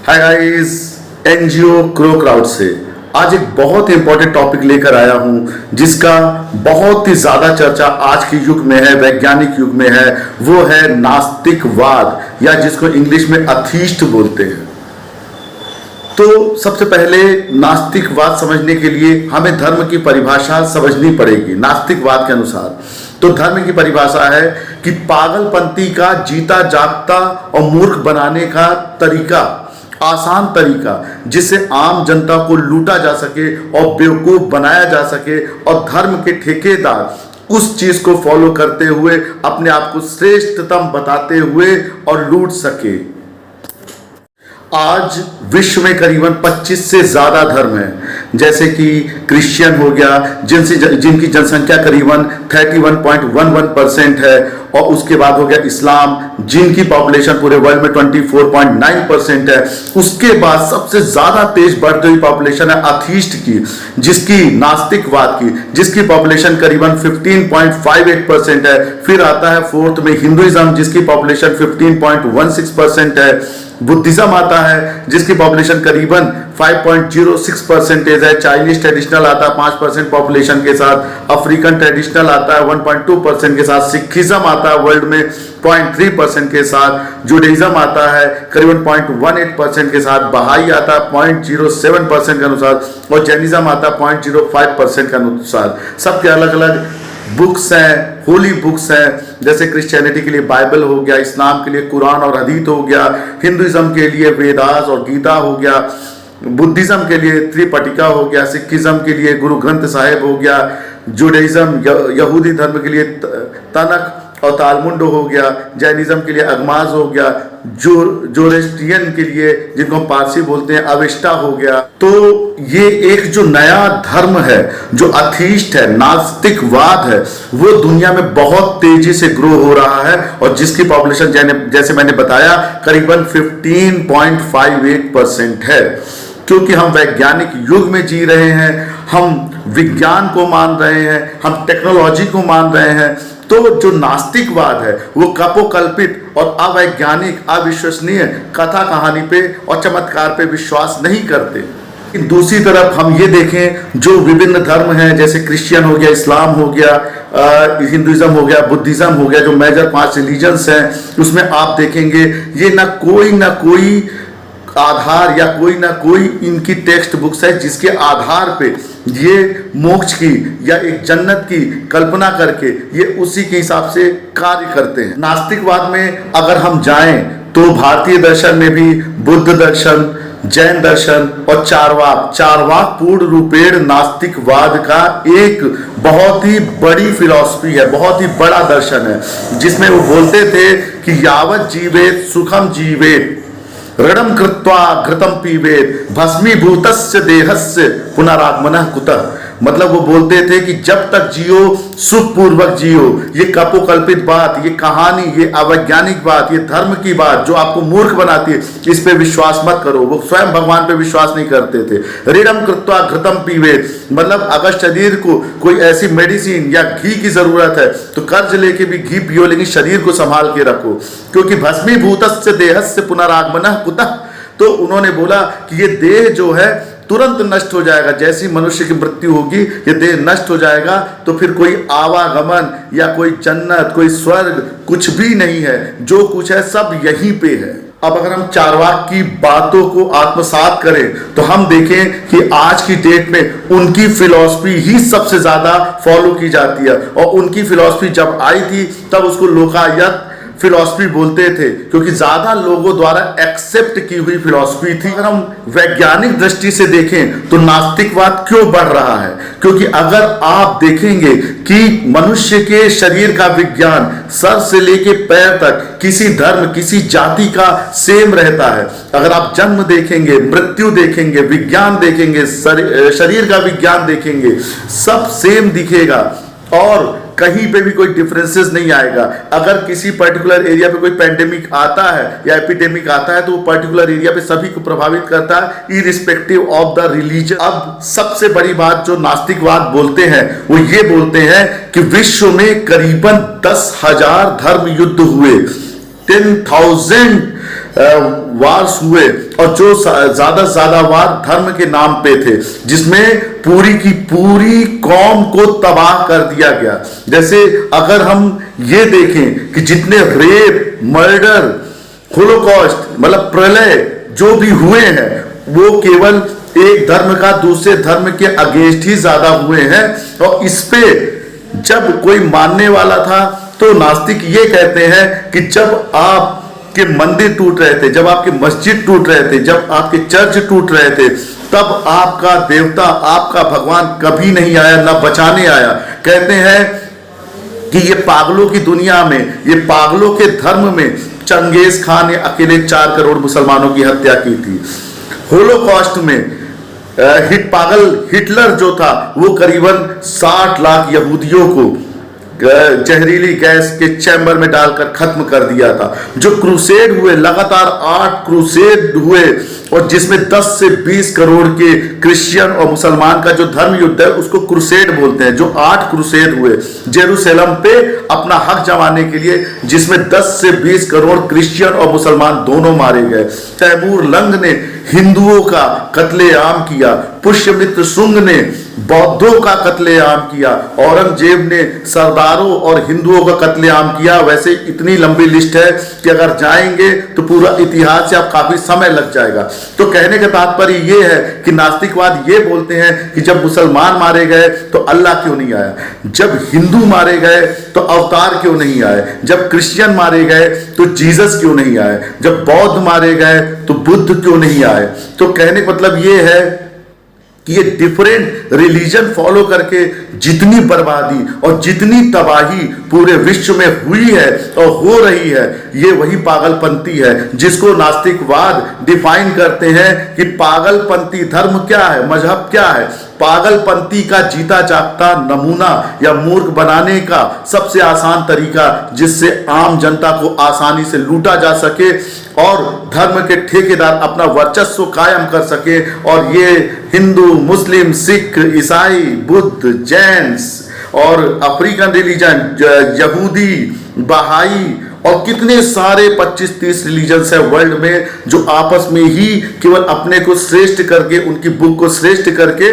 Hi guys, NGO क्रो crowd से आज एक बहुत ही इंपॉर्टेंट टॉपिक लेकर आया हूं जिसका बहुत ही ज्यादा चर्चा आज के युग में है, वैज्ञानिक युग में है। वो है नास्तिकवाद या जिसको इंग्लिश में अथीस्ट बोलते हैं। तो सबसे पहले नास्तिकवाद समझने के लिए हमें धर्म की परिभाषा समझनी पड़ेगी। नास्तिकवाद के अनुसार तो धर्म की परिभाषा है कि पागलपंथी का जीता जागता और मूर्ख बनाने का तरीका, आसान तरीका जिससे आम जनता को लूटा जा सके और बेवकूफ बनाया जा सके और धर्म के ठेकेदार उस चीज को फॉलो करते हुए अपने आप को श्रेष्ठतम बताते हुए और लूट सके। आज विश्व में करीबन 25 से ज्यादा धर्म हैं, जैसे कि क्रिश्चियन हो गया जिनकी जनसंख्या करीबन 31.11% है, और उसके बाद हो गया इस्लाम जिनकी पॉपुलेशन पूरे वर्ल्ड में 24.9% है। उसके बाद सबसे ज्यादा तेज बढ़ती हुई पॉपुलेशन है अथीस्ट की, जिसकी नास्तिकवाद की, जिसकी पॉपुलेशन करीबन 15.58% है। फिर आता है फोर्थ में हिंदुइज्म जिसकी पॉपुलेशन 15.16% है। बुद्धिज्म आता है जिसकी पॉपुलेशन करीबन 5.06% है। चाइनीज ट्रेडिशनल आता है 5% पॉपुलेशन के साथ। अफ्रीकन ट्रेडिशनल आता है 1.2% के साथ। सिखिज्म आता है वर्ल्ड में 0.3% के साथ। जुडाइज्म आता है करीबन 0.18% के साथ। बहाई आता है 0.07% के अनुसार, और जैनिज्म आता है 0.05% के अनुसार। सबके अलग अलग बुक्स हैं, होली बुक्स हैं, जैसे क्रिश्चियनिटी के लिए बाइबल हो गया, इस्लाम के लिए कुरान और हदीथ हो गया, हिंदुइज्म के लिए वेदास और गीता हो गया, बुद्धिज्म के लिए त्रिपिटका हो गया, सिखिज्म के लिए गुरु ग्रंथ साहिब हो गया, जुडाइज्म यहूदी धर्म के लिए तनक और तालमुंड हो गया, जैनिज्म के लिए अगमाज हो गया, जोरेस्ट्रियन के लिए जिनको हम पारसी बोलते हैं अवेस्टा हो गया। तो ये एक जो नया धर्म है, जो अथीस्ट है, नास्तिकवाद है, वो दुनिया में बहुत तेजी से ग्रो हो रहा है, और जिसकी पॉपुलेशन जैसे मैंने बताया करीबन 15.58% है। क्योंकि हम वैज्ञानिक युग में जी रहे हैं, हम विज्ञान को मान रहे हैं, हम टेक्नोलॉजी को मान रहे हैं, तो जो नास्तिकवाद है वो कपोकल्पित और अवैज्ञानिक, अविश्वसनीय कथा कहानी पे और चमत्कार पे विश्वास नहीं करते। दूसरी तरफ हम ये देखें जो विभिन्न धर्म हैं, जैसे क्रिश्चियन हो गया, इस्लाम हो गया, हिंदुइज्म हो गया, बुद्धिज्म हो गया, जो मेजर 5 रिलीजन्स हैं, उसमें आप देखेंगे ये ना कोई आधार या कोई ना कोई इनकी टेक्स्ट बुक्स है जिसके आधार पे ये मोक्ष की या एक जन्नत की कल्पना करके ये उसी के हिसाब से कार्य करते हैं। नास्तिकवाद में अगर हम जाएं तो भारतीय दर्शन में भी बुद्ध दर्शन, जैन दर्शन और चारवाक पूर्ण रूपेण नास्तिकवाद का एक बहुत ही बड़ी फिलॉसफी है, बहुत ही बड़ा दर्शन है, जिसमें वो बोलते थे कि यावत जीवेत सुखम जीवेत ऋणम कृत्वा घृतम पीवेत भस्मीभूतस्य देहस्य पुनरागमनः कुतः। मतलब वो बोलते थे कि जब तक जियो सुखपूर्वक जियो। ये कपोकल्पित बात, ये कहानी, ये अवैज्ञानिक बात, ये धर्म की बात जो आपको मूर्ख बनाती है, इस पे विश्वास मत करो। वो स्वयं भगवान पे विश्वास नहीं करते थे। ऋणम कृत्वा घृतम पीवेत, मतलब अगर शरीर को कोई ऐसी मेडिसिन या घी की जरूरत है तो कर्ज लेके भी घी पियो, लेकिन शरीर को संभाल के रखो, क्योंकि भस्मीभूतस्य देहस्य पुनरागमनः कुतः। तो उन्होंने बोला कि ये देह जो है तुरंत नष्ट हो जाएगा, जैसी मनुष्य की मृत्यु होगी ये देह नष्ट हो जाएगा, तो फिर कोई आवागमन या कोई जन्नत, कोई स्वर्ग कुछ भी नहीं है। जो कुछ है सब यहीं पे है। अब अगर हम चारवाक की बातों को आत्मसात करें तो हम देखें कि आज की डेट में उनकी फिलॉसफी ही सबसे ज्यादा फॉलो की जाती है, और उनकी फिलॉसफी जब आई थी तब उसको लोकायत फिलॉसफी बोलते थे, क्योंकि ज्यादा लोगों द्वारा एक्सेप्ट की हुई फिलॉसफी थी। अगर हम वैज्ञानिक दृष्टि से देखें तो नास्तिकवाद क्यों बढ़ रहा है, क्योंकि अगर आप देखेंगे कि मनुष्य के शरीर का विज्ञान सर से लेके पैर तक किसी धर्म, किसी जाति का सेम रहता है। अगर आप जन्म देखेंगे, मृत्यु देखेंगे, विज्ञान देखेंगे, शरीर का विज्ञान देखेंगे, सब सेम दिखेगा और कहीं पे भी कोई डिफरेंसेस नहीं आएगा। अगर किसी पर्टिकुलर एरिया पे कोई पेंडेमिक आता है या एपिडेमिक आता है तो वो पर्टिकुलर एरिया पे सभी को प्रभावित करता है, इरिस्पेक्टिव ऑफ द रिलीजन। अब सबसे बड़ी बात जो नास्तिकवाद बोलते हैं वो ये बोलते हैं कि विश्व में करीबन 10,000 धर्म युद्ध हुए, 10,000 वार्स हुए और जो ज्यादा से ज्यादा वार धर्म के नाम पे थे, जिसमें पूरी की पूरी कौम को तबाह कर दिया गया। जैसे अगर हम ये देखें कि जितने रेप, मर्डर, होलोकॉस्ट मतलब प्रलय जो भी हुए हैं वो केवल एक धर्म का दूसरे धर्म के अगेंस्ट ही ज्यादा हुए हैं। और इस पे जब कोई मानने वाला था तो नास्तिक ये कहते हैं कि जब आपके मंदिर टूट रहे थे, जब आपके मस्जिद टूट रहे थे, जब आपके चर्च टूट रहे थे, तब आपका देवता, आपका भगवान कभी नहीं आया, ना बचाने आया। कहते हैं कि ये पागलों की दुनिया में, ये पागलों के धर्म में चंगेज खान ने अकेले 4 करोड़ मुसलमानों की हत्या की थी। होलोकॉस्ट में पागल हिटलर जो था वो करीबन 60 लाख यहूदियों को जहरीली गैस के चैम्बर में डालकर खत्म कर दिया था। जो क्रूसेड हुए, लगातार 8 क्रूसेड हुए और जिसमें 10 से 20 करोड़ के क्रिश्चियन और मुसलमान का जो धर्म युद्ध है उसको क्रूसेड बोलते हैं। जो 8 क्रूसेड हुए जेरूसलम पे अपना हक जमाने के लिए, जिसमें 10 से 20 करोड़ क्रिश्चियन और मुसलमान दोनों मारे गए। तैमूर लंग ने हिंदुओं का कत्लेआम किया, पुष्यमित्र शुंग ने बौद्धों का कत्लेआम किया, औरंगजेब ने सरदारों और हिंदुओं का कत्लेआम किया। वैसे इतनी लंबी लिस्ट है कि अगर जाएंगे तो पूरा इतिहास से आप काफी समय लग जाएगा। तो कहने का तात्पर्य ये है कि नास्तिकवाद ये बोलते हैं कि जब मुसलमान मारे गए तो अल्लाह क्यों नहीं आया, जब हिंदू मारे गए तो अवतार क्यों नहीं आए, जब क्रिश्चियन मारे गए तो जीसस क्यों नहीं आए, जब बौद्ध मारे गए तो बुद्ध क्यों नहीं आए। तो कहने का मतलब ये है कि ये डिफरेंट रिलीजन फॉलो करके जितनी बर्बादी और जितनी तबाही पूरे विश्व में हुई है और हो रही है, ये वही पागलपंथी है जिसको नास्तिकवाद डिफाइन करते हैं कि पागलपंथी धर्म क्या है, मजहब क्या है। पागलपंथी का जीता जागता नमूना या मूर्ख बनाने का सबसे आसान तरीका जिससे आम जनता को आसानी से लूटा जा सके और धर्म के ठेकेदार अपना वर्चस्व कायम कर सके। और ये हिंदू, मुस्लिम, सिख, ईसाई, बुद्ध, जैन्स और अफ्रीकन रिलीजन, यहूदी, बहाई और कितने सारे 25-30 रिलीजन्स है वर्ल्ड में जो आपस में ही केवल अपने को श्रेष्ठ करके, उनकी बुक को श्रेष्ठ करके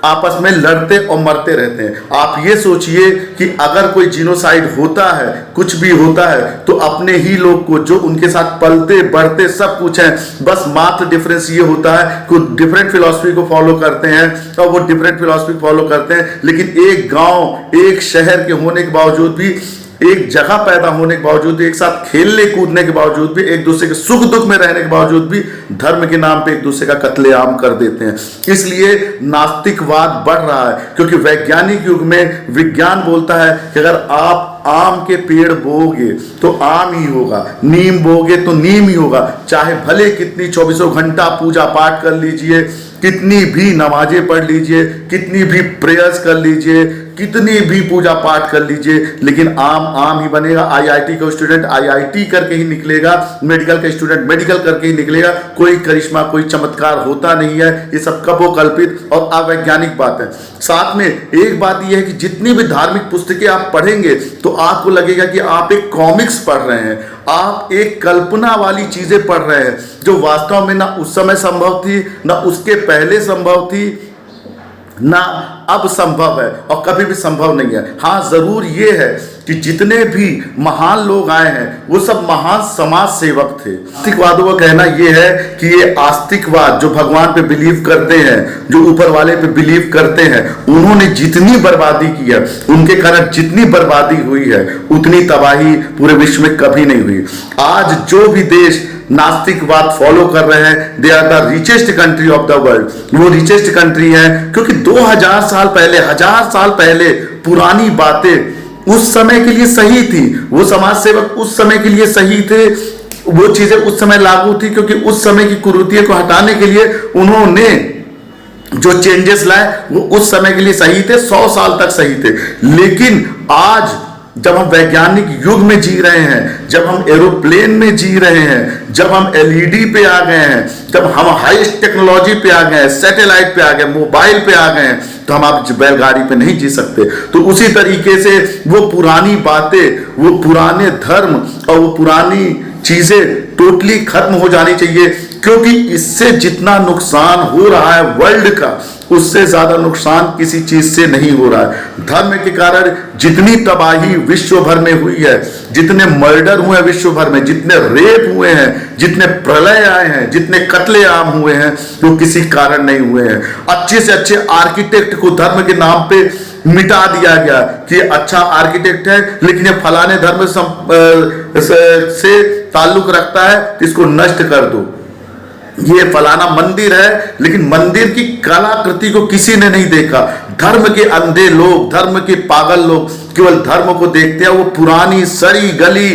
आपस में लड़ते और मरते रहते हैं। आप ये सोचिए कि अगर कोई जीनोसाइड होता है, कुछ भी होता है, तो अपने ही लोग को जो उनके साथ पलते बढ़ते सब कुछ है, बस मात्र डिफरेंस ये होता है कि डिफरेंट फिलॉसफी को फॉलो करते हैं और वो डिफरेंट फिलॉसफी फॉलो करते हैं, लेकिन एक गांव, एक शहर के होने के बावजूद भी, एक जगह पैदा होने के बावजूद भी, एक साथ खेलने कूदने के बावजूद भी, एक दूसरे के सुख दुख में रहने के बावजूद भी धर्म के नाम पे एक दूसरे का कत्लेआम कर देते हैं। इसलिए नास्तिकवाद बढ़ रहा है, क्योंकि वैज्ञानिक युग में विज्ञान बोलता है कि अगर आप आम के पेड़ बोओगे तो आम ही होगा, नीम बोओगे तो नीम ही होगा। चाहे भले कितनी 24 घंटा पूजा पाठ कर लीजिए, कितनी भी नमाजें पढ़ लीजिए, कितनी भी प्रेयर्स कर लीजिए, कितनी भी पूजा पाठ कर लीजिए, लेकिन आम आम ही बनेगा। आईआईटी का स्टूडेंट आईआईटी करके ही निकलेगा, मेडिकल का स्टूडेंट मेडिकल करके ही निकलेगा। कोई करिश्मा, कोई चमत्कार होता नहीं है। ये सब कपोकल्पित और अवैज्ञानिक बात है। साथ में एक बात यह है कि जितनी भी धार्मिक पुस्तकें आप पढ़ेंगे तो आपको लगेगा कि आप एक कॉमिक्स पढ़ रहे हैं, आप एक कल्पना वाली चीजें पढ़ रहे हैं जो वास्तव में ना उस समय संभव थी, ना उसके पहले संभव थी, ना अब संभव है और कभी भी संभव नहीं है। हाँ, जरूर ये है कि जितने भी महान लोग आए हैं वो सब महान समाज सेवक थे। आस्तिकवादों का कहना यह है कि ये आस्तिकवाद जो भगवान पे बिलीव करते हैं, जो ऊपर वाले पे बिलीव करते हैं, उन्होंने जितनी बर्बादी की है, उनके कारण जितनी बर्बादी हुई है, उतनी तबाही पूरे विश्व में कभी नहीं हुई। आज जो भी देश नास्तिकवाद फॉलो कर रहे हैं, they are the richest country of the world. वो रिचेस्ट कंट्री है क्योंकि 2000 साल पहले, 1000 साल पहले पुरानी बातें उस समय के लिए सही थी। वो समाज सेवक उस समय के लिए सही थे, वो चीजें उस समय लागू थी, क्योंकि उस समय की कुरीतियों को हटाने के लिए उन्होंने जो चेंजेस लाए वो उस समय के लिए सही थे, 100 साल तक सही थे। लेकिन आज जब हम वैज्ञानिक युग में जी रहे हैं, जब हम एरोप्लेन में जी रहे हैं, जब हम एलईडी पे आ गए हैं, जब हम हाईएस्ट टेक्नोलॉजी पे आ गए हैं, सैटेलाइट पे आ गए, मोबाइल पे आ गए हैं, तो हम आप बैलगाड़ी पे नहीं जी सकते। तो उसी तरीके से वो पुरानी बातें, वो पुराने धर्म और वो पुरानी चीजें टोटली खत्म हो जानी चाहिए, क्योंकि इससे जितना नुकसान हो रहा है वर्ल्ड का, उससे ज्यादा नुकसान किसी चीज से नहीं हो रहा है। धर्म के कारण जितनी तबाही विश्व भर में हुई है, जितने मर्डर हुए हैं विश्व भर में, जितने रेप हुए हैं, जितने प्रलय आए हैं, जितने कत्लेआम हुए हैं, वो किसी कारण नहीं हुए हैं। अच्छे से अच्छे आर्किटेक्ट को धर्म के नाम पे मिटा दिया गया कि अच्छा आर्किटेक्ट है लेकिन ये फलाने धर्म से ताल्लुक रखता है, इसको नष्ट कर दो। ये फलाना मंदिर है लेकिन मंदिर की कलाकृति को किसी ने नहीं देखा। धर्म के अंधे लोग, धर्म के पागल लोग केवल धर्म को देखते हैं। वो पुरानी सड़ी गली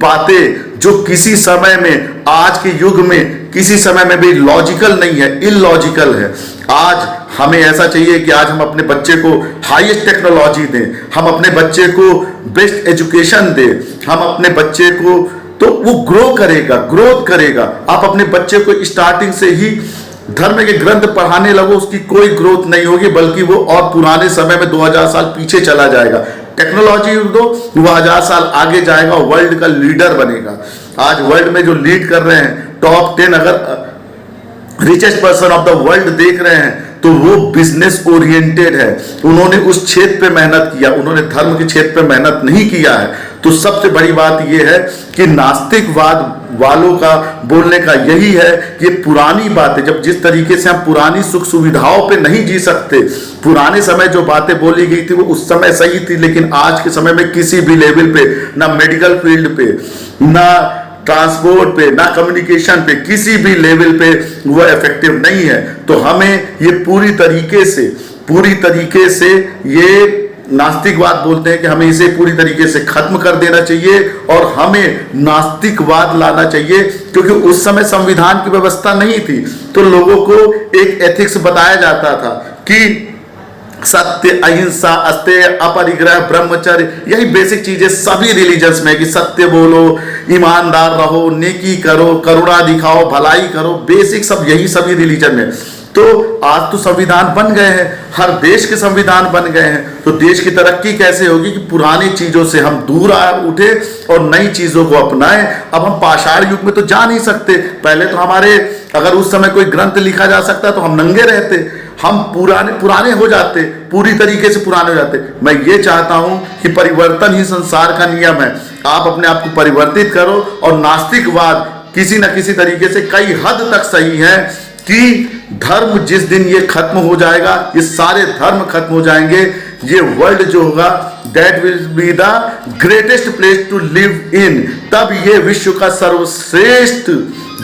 बातें जो किसी समय में, आज के युग में किसी समय में भी लॉजिकल नहीं है, इलॉजिकल है। आज हमें ऐसा चाहिए कि आज हम अपने बच्चे को हाईएस्ट टेक्नोलॉजी दें, हम अपने बच्चे को बेस्ट एजुकेशन दें, हम अपने बच्चे को, तो वो ग्रो करेगा, ग्रोथ करेगा। आप अपने बच्चे को स्टार्टिंग से ही धर्म के ग्रंथ पढ़ाने लगो, उसकी कोई ग्रोथ नहीं होगी, बल्कि वो और पुराने समय में 2000 साल पीछे चला जाएगा। टेक्नोलॉजी दो, वो 1000 साल आगे जाएगा, वर्ल्ड का लीडर बनेगा। आज वर्ल्ड में जो लीड कर रहे हैं, टॉप 10 अगर richest person of the world देख रहे हैं तो वो बिजनेस ओरिएंटेड है। उन्होंने उस क्षेत्र पे मेहनत किया, उन्होंने धर्म के क्षेत्र पे मेहनत नहीं किया है। तो सबसे बड़ी बात यह है कि नास्तिकवाद वालों का बोलने का यही है कि पुरानी बातें, जब जिस तरीके से हम पुरानी सुख सुविधाओं पे नहीं जी सकते, पुराने समय जो बातें बोली गई थी वो उस समय सही थी, लेकिन आज के समय में किसी भी लेवल पे, ना मेडिकल फील्ड पे, ना ट्रांसपोर्ट पे, ना कम्युनिकेशन पे, किसी भी लेवल पे वो इफेक्टिव नहीं है। तो हमें ये पूरी तरीके से ये नास्तिकवाद बोलते हैं कि हमें इसे पूरी तरीके से खत्म कर देना चाहिए और हमें नास्तिकवाद लाना चाहिए, क्योंकि उस समय संविधान की व्यवस्था नहीं थी तो लोगों को एक एथिक्स बताया जाता था कि सत्य, अहिंसा, अस्तेय, अपरिग्रह, ब्रह्मचर्य, यही बेसिक चीजें सभी रिलीजन्स में, कि सत्य बोलो, ईमानदार रहो, नेकी करो, करुणा दिखाओ, भलाई करो, बेसिक सब यही सभी रिलीजन में। तो आज तो संविधान बन गए हैं, हर देश के संविधान बन गए हैं, तो देश की तरक्की कैसे होगी कि पुरानी चीजों से हम दूर उठे और नई चीजों को अपनाएं। अब हम पाषाण युग में तो जा नहीं सकते। पहले तो हमारे, अगर उस समय कोई ग्रंथ लिखा जा सकता तो हम नंगे रहते, हम पुराने हो जाते, पूरी तरीके से पुराने हो जाते। मैं ये चाहता हूं कि परिवर्तन ही संसार का नियम है। आप अपने आप को परिवर्तित करो, और नास्तिकवाद किसी न किसी तरीके से कई हद तक सही है कि धर्म जिस दिन ये खत्म हो जाएगा, ये सारे धर्म खत्म हो जाएंगे, ये वर्ल्ड जो होगा that will be the greatest place to live in. तब ये विश्व का सर्वश्रेष्ठ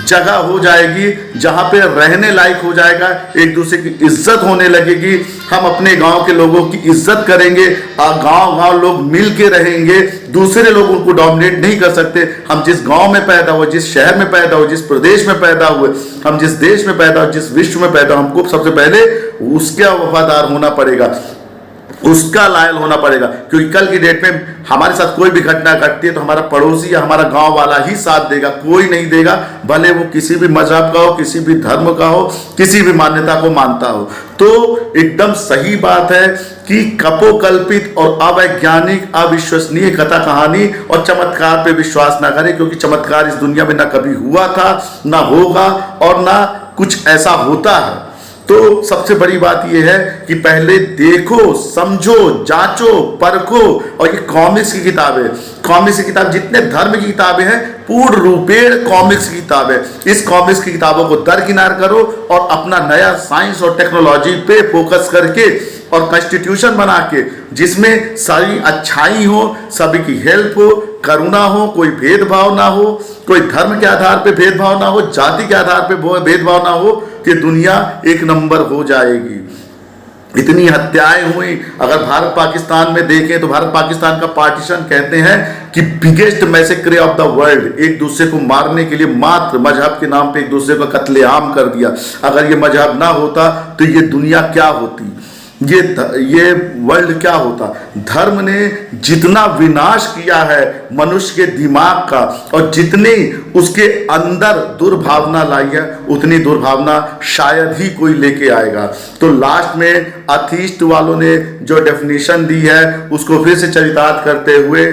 जगह हो जाएगी, जहां पे रहने लायक हो जाएगा, एक दूसरे की इज्जत होने लगेगी, हम अपने गांव के लोगों की इज्जत करेंगे, गांव लोग मिल के रहेंगे, दूसरे लोग उनको डोमिनेट नहीं कर सकते। हम जिस गांव में पैदा हुए, जिस शहर में पैदा हुए, जिस प्रदेश में पैदा हुए, हम जिस देश में पैदा हुए, जिस विश्व में पैदा, हमको सबसे पहले उसका वफादार होना पड़ेगा, उसका लायल होना पड़ेगा। क्योंकि कल की डेट में हमारे साथ कोई भी घटना घटती है तो हमारा पड़ोसी या हमारा गांव वाला ही साथ देगा, कोई नहीं देगा, भले वो किसी भी मजहब का हो, किसी भी धर्म का हो, किसी भी मान्यता को मानता हो। तो एकदम सही बात है कि कपोकल्पित और अवैज्ञानिक, अविश्वसनीय कथा कहानी और चमत्कार पे विश्वास ना करें, क्योंकि चमत्कार इस दुनिया में ना कभी हुआ था, ना होगा, और ना कुछ ऐसा होता है। तो सबसे बड़ी बात यह है कि पहले देखो, समझो, जांचो, परखो। और ये कॉमिक्स की किताब है, कॉमिक्स की किताब, जितने धर्म की किताबें हैं पूर्ण रूपेण कॉमिक्स की किताब है। इस कॉमिक्स की किताबों को दरकिनार करो और अपना नया साइंस और टेक्नोलॉजी पे फोकस करके और कॉन्स्टिट्यूशन बना के, जिसमें सारी अच्छाई हो, सभी की हेल्प हो, करुणा हो, कोई भेदभाव ना हो, कोई धर्म के आधार पे भेदभाव ना हो, जाति के आधार पे भेदभाव ना हो, कि दुनिया एक नंबर हो जाएगी। इतनी हत्याएं हुई, अगर भारत पाकिस्तान में देखें तो भारत पाकिस्तान का पार्टीशन कहते हैं कि बिगेस्ट मैसेक्रे ऑफ द वर्ल्ड, एक दूसरे को मारने के लिए मात्र मजहब के नाम पे एक दूसरे को कत्लेआम कर दिया। अगर ये मजहब ना होता तो ये दुनिया क्या होती, ये वर्ल्ड क्या होता। धर्म ने जितना विनाश किया है मनुष्य के दिमाग का, और जितनी उसके अंदर दुर्भावना लाई है, उतनी दुर्भावना शायद ही कोई लेके आएगा। तो लास्ट में अथीस्ट वालों ने जो डेफिनेशन दी है उसको फिर से चरितार्थ करते हुए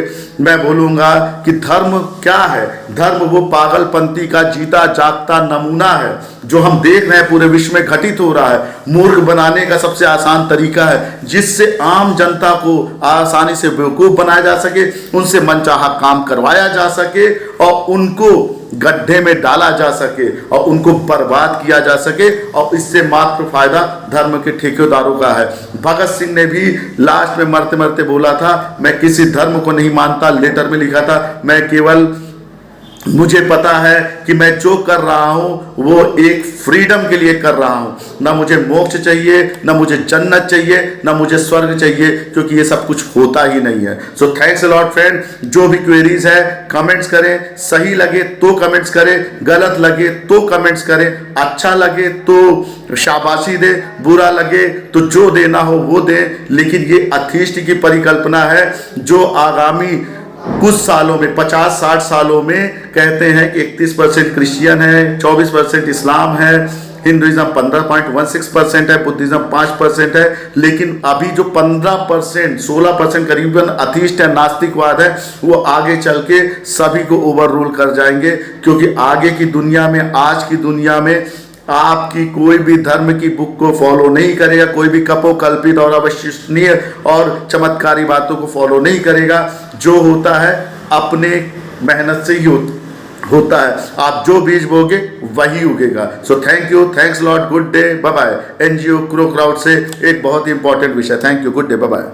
मैं बोलूंगा कि धर्म क्या है? धर्म वो पागलपंती का जीता जागता नमूना है जो हम देख रहे हैं पूरे विश्व में घटित हो रहा है। मूर्ख बनाने का सबसे आसान तरीका है जिससे आम जनता को आसानी से बेवकूफ बनाया जा सके, उनसे मनचाहा काम करवाया जा सके और उनको गड्ढे में डाला जा सके और उनको बर्बाद किया जा सके, और इससे मात्र फायदा धर्म के ठेकेदारों का है। भगत सिंह ने भी लास्ट में मरते मरते बोला था, मैं किसी धर्म को नहीं मानता, लेटर में लिखा था, मैं केवल मुझे पता है कि मैं जो कर रहा हूं वो एक फ्रीडम के लिए कर रहा हूं, ना मुझे मोक्ष चाहिए, ना मुझे जन्नत चाहिए, ना मुझे स्वर्ग चाहिए, क्योंकि ये सब कुछ होता ही नहीं है। So thanks a lot friend. जो भी क्वेरीज है कमेंट्स करें, सही लगे तो कमेंट्स करें, गलत लगे तो कमेंट्स करें, अच्छा लगे तो शाबाशी दे, बुरा लगे तो जो देना हो वो दे, लेकिन ये अथीस्ट की परिकल्पना है जो आगामी कुछ सालों में 50-60 सालों में कहते हैं कि 31% क्रिश्चियन है, 24% इस्लाम है, हिंदुइज्म 15.16% है, बुद्धिज्म 5% है, लेकिन अभी जो 15% 16% करीबन अथीस्ट है, नास्तिकवाद है, वो आगे चल के सभी को ओवर रूल कर जाएंगे। क्योंकि आगे की दुनिया में, आज की दुनिया में आपकी कोई भी धर्म की बुक को फॉलो नहीं करेगा, कोई भी कपोकल्पित और अविश्वसनीय और चमत्कारी बातों को फॉलो नहीं करेगा। जो होता है अपने मेहनत से ही होता है। आप जो बीज बोगे वही उगेगा। So thank you, thanks lot, good day, bye bye. NGO क्रो क्राउड से एक बहुत ही इंपॉर्टेंट विषय। Thank you, good day, bye bye.